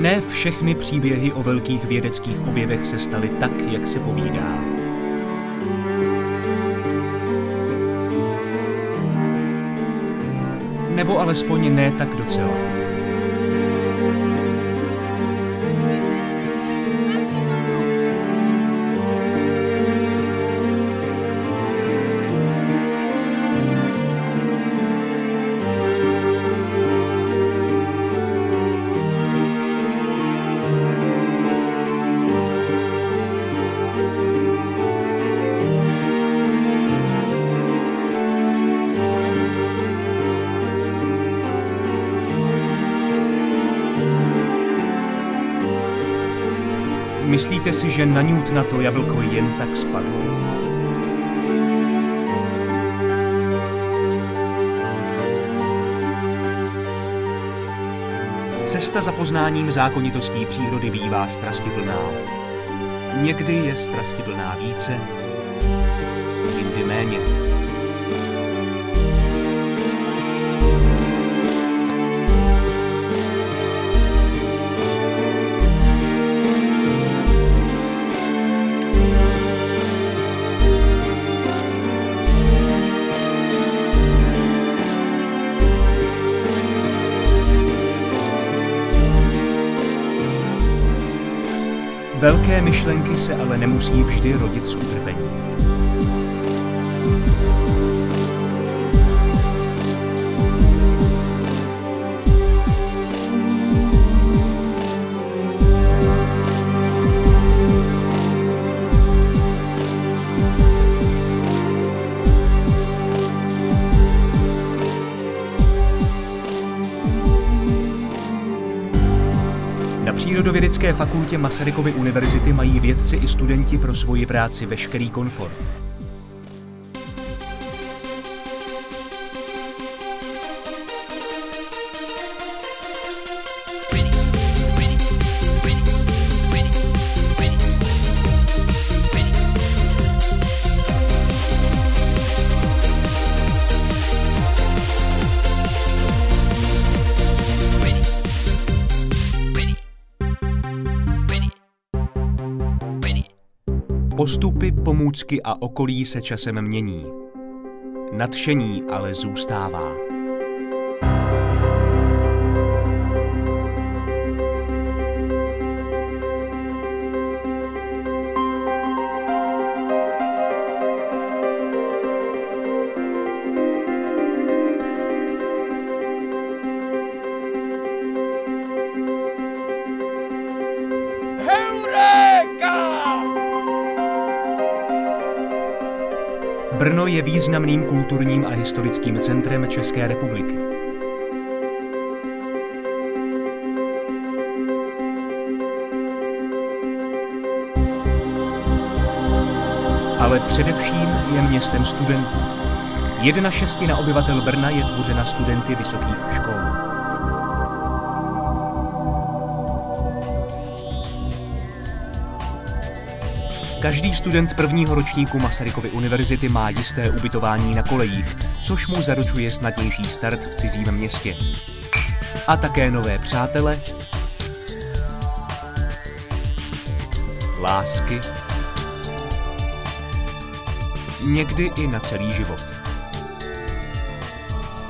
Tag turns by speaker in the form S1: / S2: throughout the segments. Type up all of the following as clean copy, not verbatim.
S1: Ne všechny příběhy o velkých vědeckých objevech se staly tak, jak se povídá. Nebo alespoň ne tak docela. Myslíte si, že na Newtona to jablko jen tak spadlo? Cesta za poznáním zákonitostí přírody bývá strastiplná. Někdy je strastiplná více, jindy méně. Velké myšlenky se ale nemusí vždy rodit z utrpení. Na Přírodovědecké fakultě Masarykovy univerzity mají vědci i studenti pro svoji práci veškerý komfort. Postupy, pomůcky a okolí se časem mění. Nadšení ale zůstává. Brno je významným kulturním a historickým centrem České republiky. Ale především je městem studentů. 1/6 obyvatel Brna je tvořena studenty vysokých škol. Každý student prvního ročníku Masarykovy univerzity má jisté ubytování na kolejích, což mu zaručuje snadnější start v cizím městě. A také nové přátele, lásky, někdy i na celý život.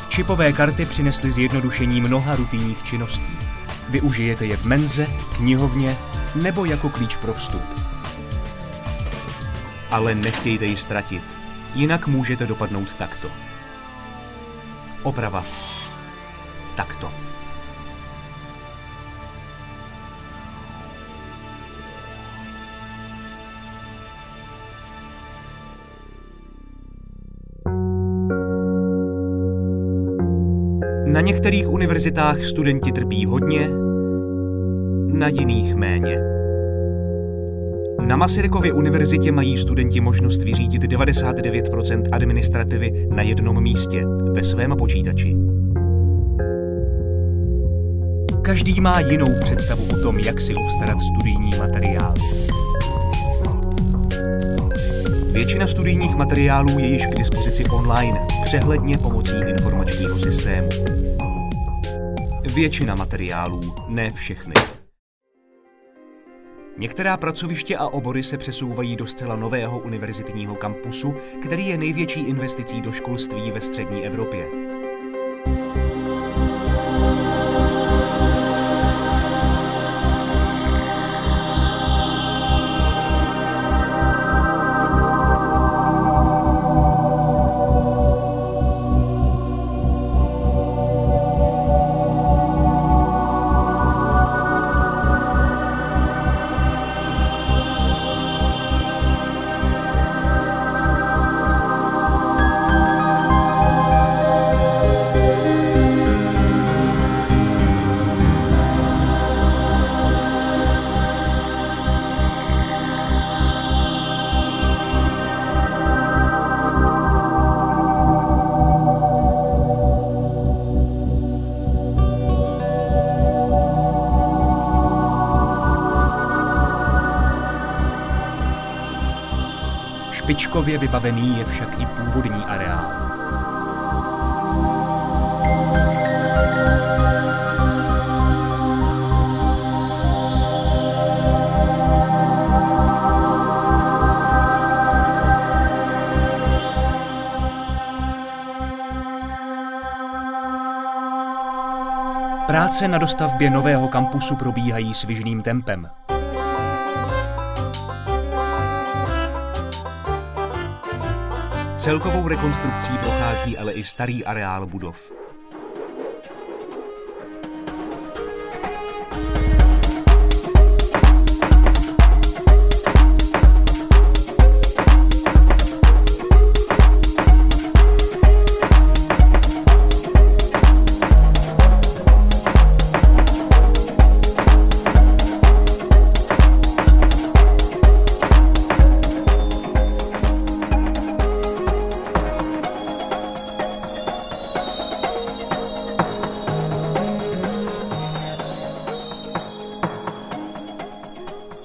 S1: Čipové karty přinesly zjednodušení mnoha rutinních činností. Využijete je v menze, knihovně nebo jako klíč pro vstup. Ale nechtějte ji ztratit, jinak můžete dopadnout takto. Oprava. Takto. Na některých univerzitách studenti trpí hodně, na jiných méně. Na Masarykově univerzitě mají studenti možnost vyřídit 99% administrativy na jednom místě, ve svém počítači. Každý má jinou představu o tom, jak si obstarat studijní materiál. Většina studijních materiálů je již k dispozici online, přehledně pomocí informačního systému. Většina materiálů, ne všechny. Některá pracoviště a obory se přesouvají do zcela nového univerzitního kampusu, který je největší investicí do školství ve střední Evropě. Špičkově vybavený je však i původní areál. Práce na dostavbě nového kampusu probíhají svižným tempem. Celkovou rekonstrukcí prochází ale i starý areál budov.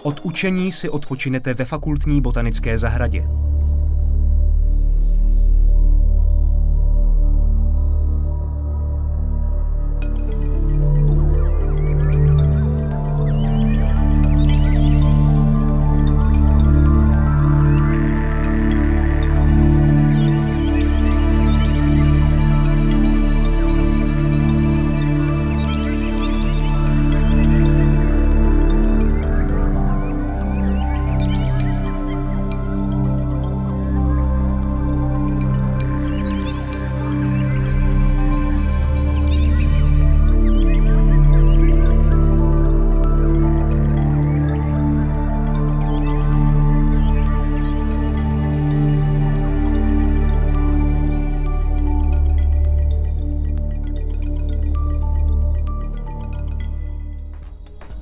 S1: Od učení si odpočinete ve fakultní botanické zahradě.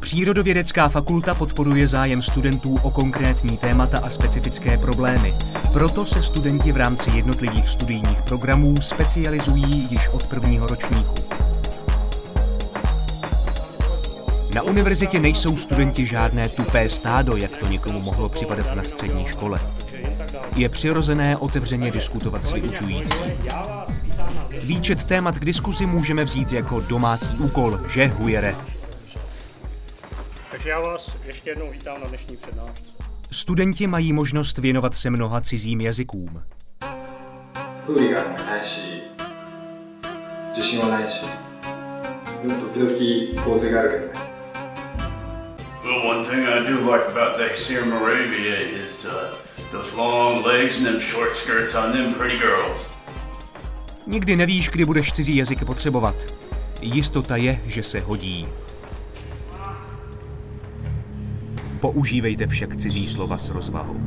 S1: Přírodovědecká fakulta podporuje zájem studentů o konkrétní témata a specifické problémy. Proto se studenti v rámci jednotlivých studijních programů specializují již od prvního ročníku. Na univerzitě nejsou studenti žádné tupé stádo, jak to někomu mohlo připadat na střední škole. Je přirozené otevřeně diskutovat s vyučující. Výčet témat k diskusi můžeme vzít jako domácí úkol, že hujere?
S2: Takže já vás ještě jednou vítám na dnešní přednášce.
S1: Studenti mají možnost věnovat se mnoha cizím jazykům.
S3: One thing I do like about that Sierra Moravia is those long legs and them short skirts on them pretty girls.
S1: Nikdy nevíš, kdy budeš cizí jazyk potřebovat. Jistota je, že se hodí. Používejte však cizí slova s rozvahou.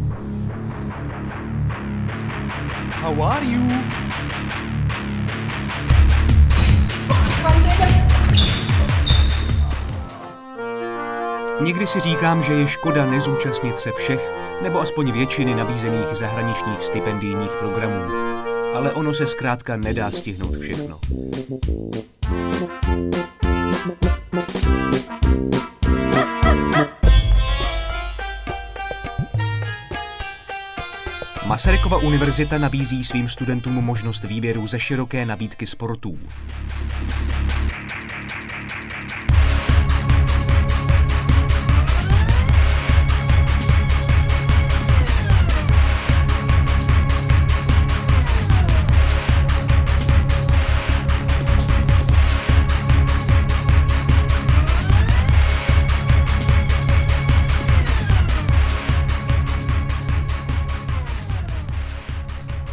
S4: How are you?
S1: Někdy si říkám, že je škoda nezúčastnit se všech, nebo aspoň většiny nabízených zahraničních stipendijních programů. Ale ono se zkrátka nedá stihnout všechno. Masarykova univerzita nabízí svým studentům možnost výběru ze široké nabídky sportů.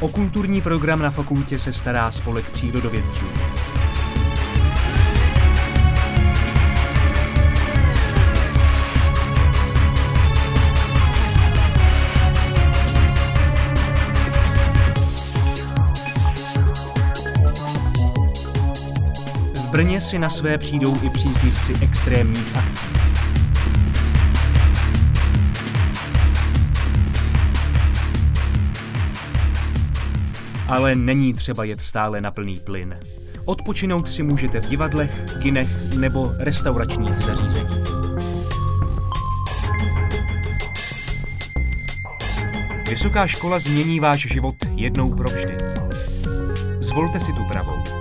S1: O kulturní program na fakultě se stará spolek přírodovědců. V Brně si na své přijdou i příznivci extrémních akcí. Ale není třeba jet stále na plný plyn. Odpočinout si můžete v divadlech, kinech nebo restauračních zařízeních. Vysoká škola změní váš život jednou provždy. Zvolte si tu pravou.